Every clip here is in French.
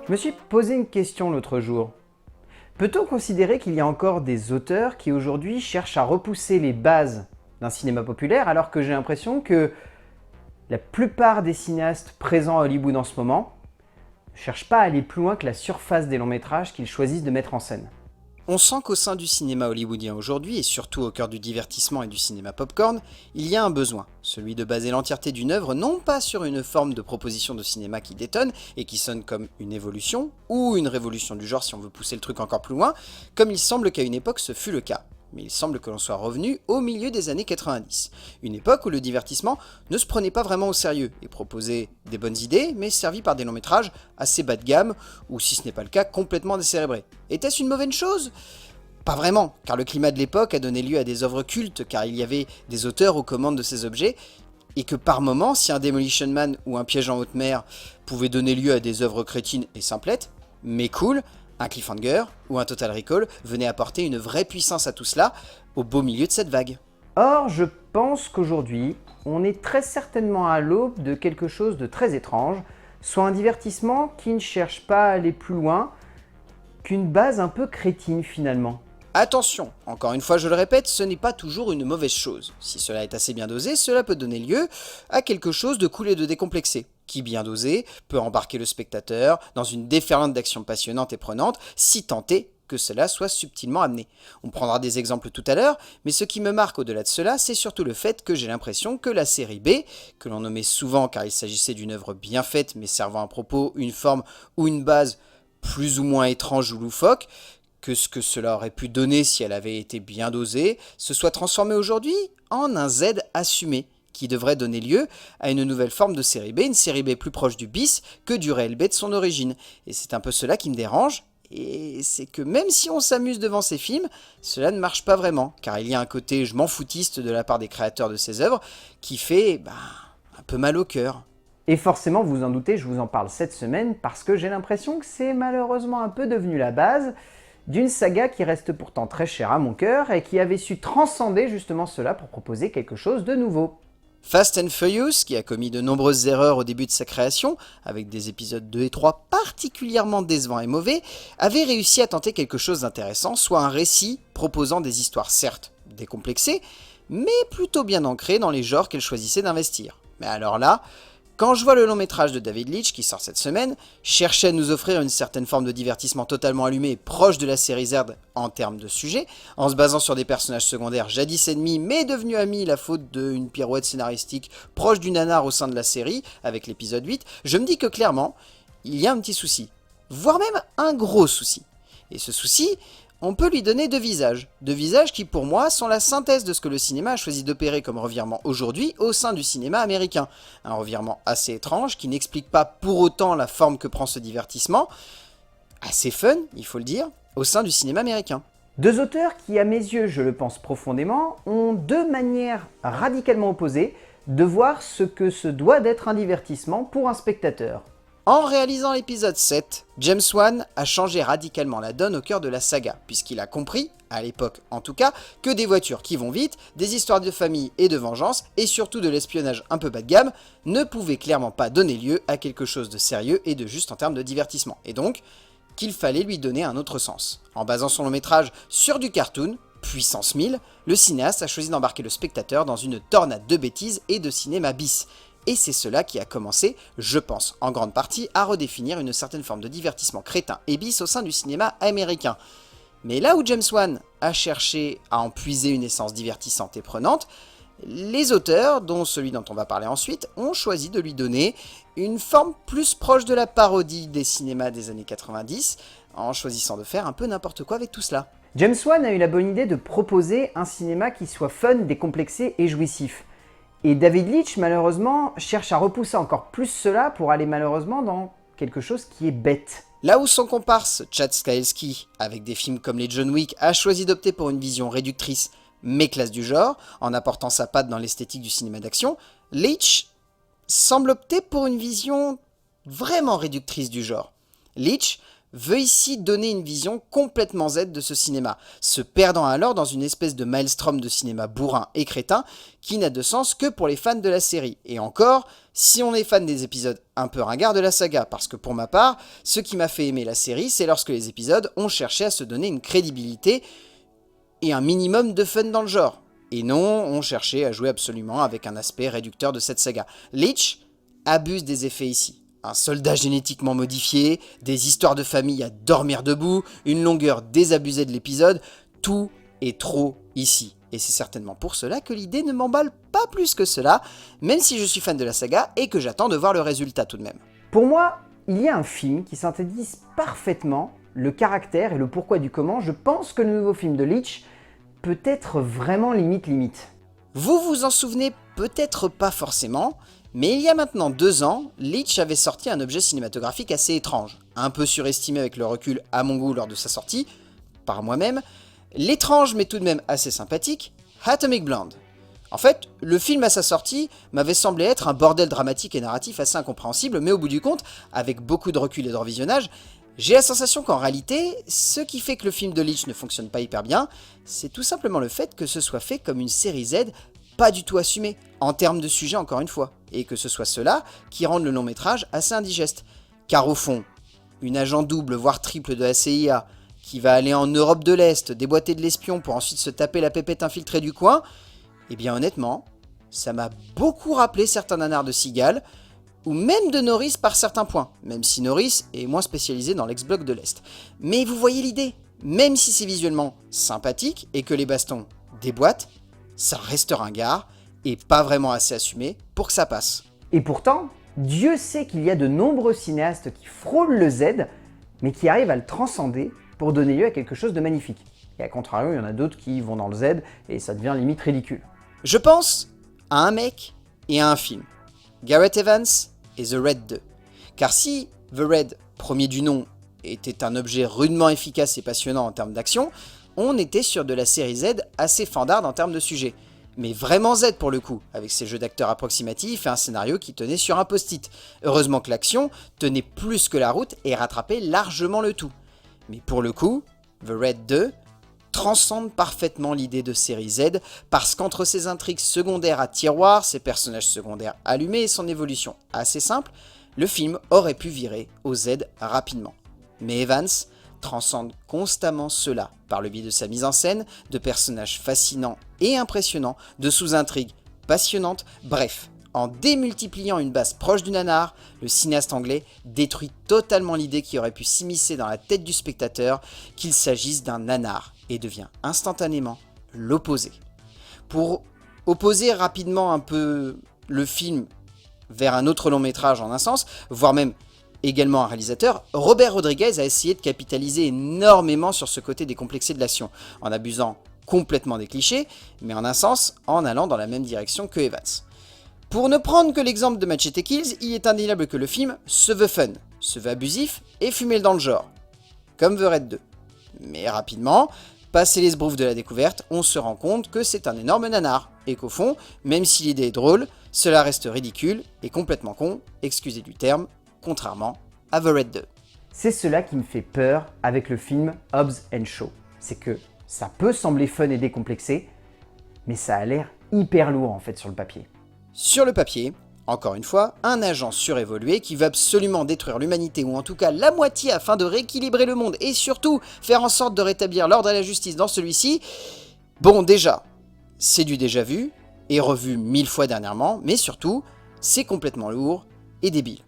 Je me suis posé une question l'autre jour. Peut-on considérer qu'il y a encore des auteurs qui aujourd'hui cherchent à repousser les bases d'un cinéma populaire alors que j'ai l'impression que la plupart des cinéastes présents à Hollywood en ce moment ne cherchent pas à aller plus loin que la surface des longs métrages qu'ils choisissent de mettre en scène? On sent qu'au sein du cinéma hollywoodien aujourd'hui, et surtout au cœur du divertissement et du cinéma popcorn, il y a un besoin, celui de baser l'entièreté d'une œuvre non pas sur une forme de proposition de cinéma qui détonne et qui sonne comme une évolution, ou une révolution du genre si on veut pousser le truc encore plus loin, comme il semble qu'à une époque ce fut le cas. Mais il semble que l'on soit revenu au milieu des années 90, une époque où le divertissement ne se prenait pas vraiment au sérieux et proposait des bonnes idées, mais servi par des longs métrages assez bas de gamme, ou si ce n'est pas le cas, complètement décérébrés. Était-ce une mauvaise chose ? Pas vraiment, car le climat de l'époque a donné lieu à des œuvres cultes, car il y avait des auteurs aux commandes de ces objets, et que par moments, si un Demolition Man ou un Piège en haute mer pouvait donner lieu à des œuvres crétines et simplettes, mais cool, un Cliffhanger ou un Total Recall venait apporter une vraie puissance à tout cela, au beau milieu de cette vague. Or, je pense qu'aujourd'hui, on est très certainement à l'aube de quelque chose de très étrange, soit un divertissement qui ne cherche pas à aller plus loin qu'une base un peu crétine finalement. Attention, encore une fois je le répète, ce n'est pas toujours une mauvaise chose. Si cela est assez bien dosé, cela peut donner lieu à quelque chose de cool et de décomplexé, qui bien dosé peut embarquer le spectateur dans une déferlante d'actions passionnantes et prenantes, si tant est que cela soit subtilement amené. On prendra des exemples tout à l'heure, mais ce qui me marque au-delà de cela, c'est surtout le fait que j'ai l'impression que la série B, que l'on nommait souvent car il s'agissait d'une œuvre bien faite mais servant un propos, une forme ou une base plus ou moins étrange ou loufoque, que ce que cela aurait pu donner si elle avait été bien dosée, se soit transformé aujourd'hui en un Z assumé, qui devrait donner lieu à une nouvelle forme de série B, une série B plus proche du bis que du réel B de son origine. Et c'est un peu cela qui me dérange, et c'est que même si on s'amuse devant ces films, cela ne marche pas vraiment, car il y a un côté je m'en foutiste de la part des créateurs de ces œuvres qui fait un peu mal au cœur. Et forcément, vous vous en doutez, je vous en parle cette semaine parce que j'ai l'impression que c'est malheureusement un peu devenu la base d'une saga qui reste pourtant très chère à mon cœur et qui avait su transcender justement cela pour proposer quelque chose de nouveau. Fast and Furious, qui a commis de nombreuses erreurs au début de sa création, avec des épisodes 2 et 3 particulièrement décevants et mauvais, avait réussi à tenter quelque chose d'intéressant, soit un récit proposant des histoires certes décomplexées, mais plutôt bien ancrées dans les genres qu'elle choisissait d'investir. Mais alors là, quand je vois le long métrage de David Leitch qui sort cette semaine, chercher à nous offrir une certaine forme de divertissement totalement allumé et proche de la série Z en termes de sujet, en se basant sur des personnages secondaires jadis ennemis mais devenus amis la faute d'une pirouette scénaristique proche du nanar au sein de la série, avec l'épisode 8, je me dis que clairement, il y a un petit souci, voire même un gros souci. Et ce souci, on peut lui donner deux visages qui pour moi sont la synthèse de ce que le cinéma a choisi d'opérer comme revirement aujourd'hui au sein du cinéma américain. Un revirement assez étrange qui n'explique pas pour autant la forme que prend ce divertissement, assez fun, il faut le dire, au sein du cinéma américain. Deux auteurs qui, à mes yeux, je le pense profondément, ont deux manières radicalement opposées de voir ce que se doit d'être un divertissement pour un spectateur. En réalisant l'épisode 7, James Wan a changé radicalement la donne au cœur de la saga, puisqu'il a compris, à l'époque en tout cas, que des voitures qui vont vite, des histoires de famille et de vengeance, et surtout de l'espionnage un peu bas de gamme, ne pouvaient clairement pas donner lieu à quelque chose de sérieux et de juste en termes de divertissement, et donc qu'il fallait lui donner un autre sens. En basant son long métrage sur du cartoon, puissance 1000, le cinéaste a choisi d'embarquer le spectateur dans une tornade de bêtises et de cinéma bis. Et c'est cela qui a commencé, je pense, en grande partie, à redéfinir une certaine forme de divertissement crétin et bis au sein du cinéma américain. Mais là où James Wan a cherché à en puiser une essence divertissante et prenante, les auteurs, dont celui dont on va parler ensuite, ont choisi de lui donner une forme plus proche de la parodie des cinémas des années 90, en choisissant de faire un peu n'importe quoi avec tout cela. James Wan a eu la bonne idée de proposer un cinéma qui soit fun, décomplexé et jouissif. Et David Leitch, malheureusement, cherche à repousser encore plus cela pour aller malheureusement dans quelque chose qui est bête. Là où son comparse, Chad Stahelski, avec des films comme les John Wick, a choisi d'opter pour une vision réductrice mais classe du genre, en apportant sa patte dans l'esthétique du cinéma d'action, Leitch semble opter pour une vision vraiment réductrice du genre. Leitch veut ici donner une vision complètement Z de ce cinéma, se perdant alors dans une espèce de maelstrom de cinéma bourrin et crétin qui n'a de sens que pour les fans de la série. Et encore, si on est fan des épisodes un peu ringards de la saga, parce que pour ma part, ce qui m'a fait aimer la série, c'est lorsque les épisodes ont cherché à se donner une crédibilité et un minimum de fun dans le genre. Et non, on cherchait à jouer absolument avec un aspect réducteur de cette saga. Leitch abuse des effets ici. Un soldat génétiquement modifié, des histoires de famille à dormir debout, une longueur désabusée de l'épisode, tout est trop ici. Et c'est certainement pour cela que l'idée ne m'emballe pas plus que cela, même si je suis fan de la saga et que j'attends de voir le résultat tout de même. Pour moi, il y a un film qui synthétise parfaitement le caractère et le pourquoi du comment. Je pense que le nouveau film de Leitch peut être vraiment limite. Vous vous en souvenez peut-être pas forcément, mais il y a maintenant 2 ans, Leitch avait sorti un objet cinématographique assez étrange, un peu surestimé avec le recul à mon goût lors de sa sortie, par moi-même, l'étrange mais tout de même assez sympathique, Atomic Blonde. En fait, le film à sa sortie m'avait semblé être un bordel dramatique et narratif assez incompréhensible, mais au bout du compte, avec beaucoup de recul et de revisionnage, j'ai la sensation qu'en réalité, ce qui fait que le film de Leitch ne fonctionne pas hyper bien, c'est tout simplement le fait que ce soit fait comme une série Z pas du tout assumée, en termes de sujet encore une fois, et que ce soit cela qui rende le long métrage assez indigeste. Car au fond, une agent double voire triple de la CIA, qui va aller en Europe de l'Est, déboîter de l'espion pour ensuite se taper la pépette infiltrée du coin, eh bien honnêtement, ça m'a beaucoup rappelé certains nanars de Seagal, ou même de Norris par certains points, même si Norris est moins spécialisé dans l'ex-bloc de l'Est. Mais vous voyez l'idée, même si c'est visuellement sympathique et que les bastons déboîtent, ça reste ringard et pas vraiment assez assumé pour que ça passe. Et pourtant, Dieu sait qu'il y a de nombreux cinéastes qui frôlent le Z, mais qui arrivent à le transcender pour donner lieu à quelque chose de magnifique. Et à contrario, il y en a d'autres qui vont dans le Z et ça devient limite ridicule. Je pense à un mec et à un film. Gareth Evans et The Raid 2. Car si The Raid, premier du nom, était un objet rudement efficace et passionnant en termes d'action, on était sur de la série Z assez fandarde en termes de sujet. Mais vraiment Z pour le coup, avec ses jeux d'acteurs approximatifs et un scénario qui tenait sur un post-it. Heureusement que l'action tenait plus que la route et rattrapait largement le tout. Mais pour le coup, The Raid 2 transcende parfaitement l'idée de série Z, parce qu'entre ses intrigues secondaires à tiroir, ses personnages secondaires allumés et son évolution assez simple, le film aurait pu virer au Z rapidement. Mais Evans transcende constamment cela, par le biais de sa mise en scène, de personnages fascinants et impressionnants, de sous-intrigues passionnantes, bref, en démultipliant une base proche du nanar, le cinéaste anglais détruit totalement l'idée qui aurait pu s'immiscer dans la tête du spectateur qu'il s'agisse d'un nanar, et devient instantanément l'opposé. Pour opposer rapidement un peu le film vers un autre long métrage en un sens, voire même également un réalisateur, Robert Rodriguez a essayé de capitaliser énormément sur ce côté décomplexé de l'action, en abusant complètement des clichés, mais en un sens, en allant dans la même direction que Evans. Pour ne prendre que l'exemple de Machete Kills, il est indéniable que le film se veut fun, se veut abusif et fumé dans le genre, comme The Raid 2. Mais rapidement, passé les sbroufs de la découverte, on se rend compte que c'est un énorme nanar, et qu'au fond, même si l'idée est drôle, cela reste ridicule et complètement con, excusez du terme, contrairement à The Raid 2. C'est cela qui me fait peur avec le film Hobbs & Shaw. C'est que ça peut sembler fun et décomplexé, mais ça a l'air hyper lourd en fait sur le papier. Sur le papier, encore une fois, un agent surévolué qui veut absolument détruire l'humanité, ou en tout cas la moitié afin de rééquilibrer le monde, et surtout faire en sorte de rétablir l'ordre et la justice dans celui-ci. Bon, déjà, c'est du déjà vu, et revu 1000 fois dernièrement, mais surtout, c'est complètement lourd et débile.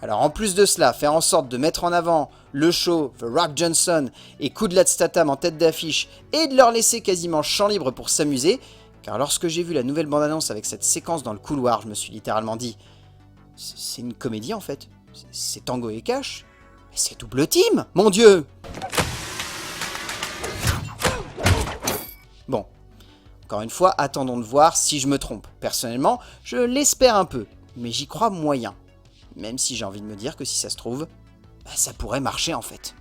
Alors en plus de cela, faire en sorte de mettre en avant le show The Rock Johnson et Kudlat Statham en tête d'affiche, et de leur laisser quasiment champ libre pour s'amuser, car lorsque j'ai vu la nouvelle bande-annonce avec cette séquence dans le couloir, je me suis littéralement dit « C'est une comédie en fait, c'est Tango et Cash, mais c'est double team, mon dieu !» Bon, encore une fois, attendons de voir si je me trompe. Personnellement, je l'espère un peu, mais j'y crois moyen. Même si j'ai envie de me dire que si ça se trouve, ça pourrait marcher en fait.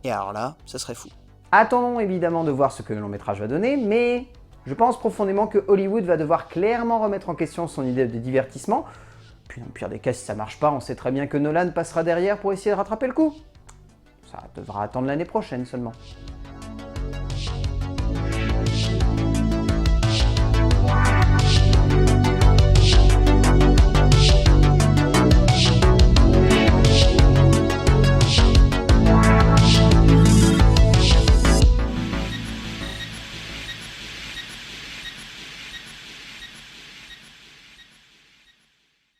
Et alors là, ça serait fou. Attendons évidemment de voir ce que le long métrage va donner, mais je pense profondément que Hollywood va devoir clairement remettre en question son idée de divertissement. Puis dans le pire des cas, si ça marche pas, on sait très bien que Nolan passera derrière pour essayer de rattraper le coup. ça devra attendre l'année prochaine seulement.